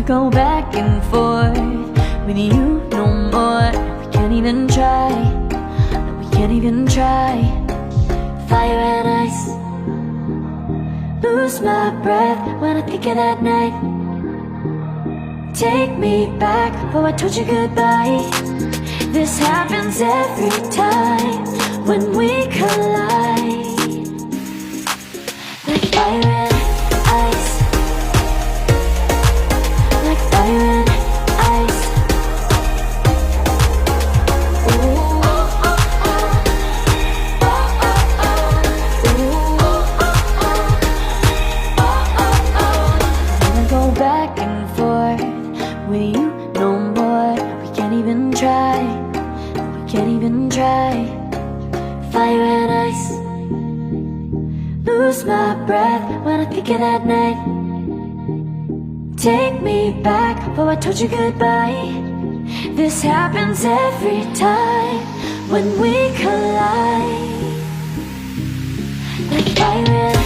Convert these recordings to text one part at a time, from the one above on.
go back and forth with you no more. We can't even try, no, we can't even try. Fire and ice, lose my breath when I think of that night. Take me back, oh I told you goodbye. This happens every time when we collide. Like fire and ice, like fire and ice. Ooh, oh, oh, oh. Oh, oh, oh. Ooh, oh, oh, oh. Oh, oh, oh. Wanna go back and forth with you no more. We can't even try, we can't even try. Fire and ice, lose my breath when I think of that night. Take me back, oh I told you goodbye. This happens every time when we collide. Like fire and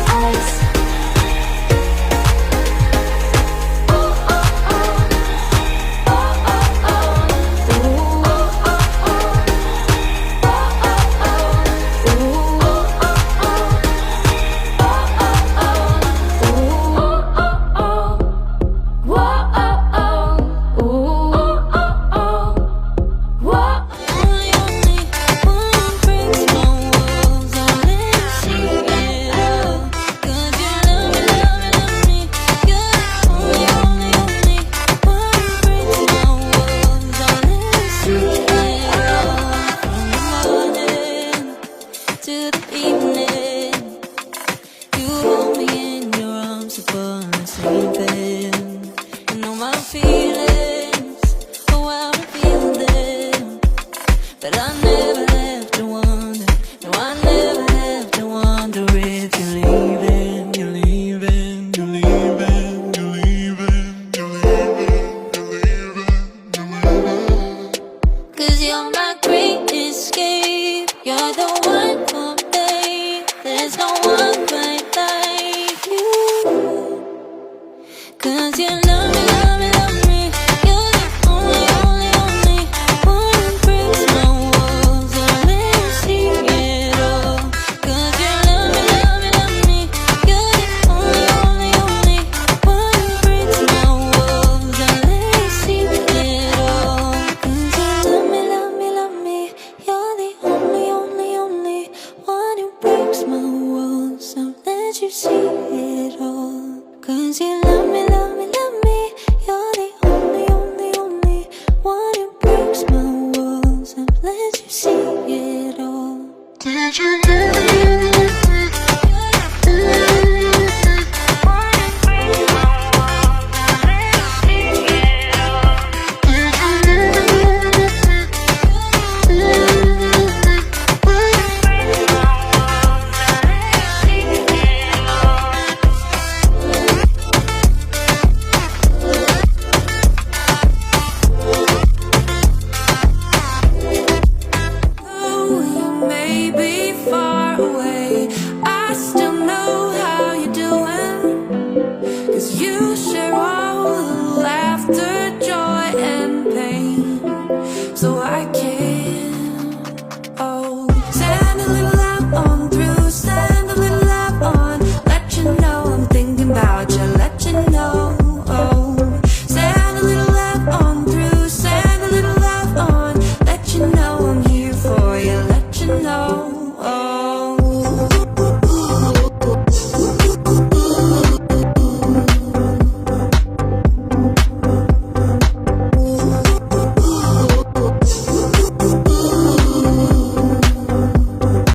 ice. But I never have to wonder, no I never have to wonder if you're leaving, you're leaving, you're leaving, you're leaving, you're leaving, you're leaving, you're leaving. 'Cause you're my great escape, you're the one for me, there's no one quite like you. 'Cause you love me, love me, love me, you're the only, only, only one who breaks my walls and let me see it all. 'Cause you love me, love me, love me, you're the only, only, only one who breaks my walls and let me see it all. 'Cause you love me, love me, love me, you're the only, only, only one who breaks my walls and let you see it all. 'Cause you love me.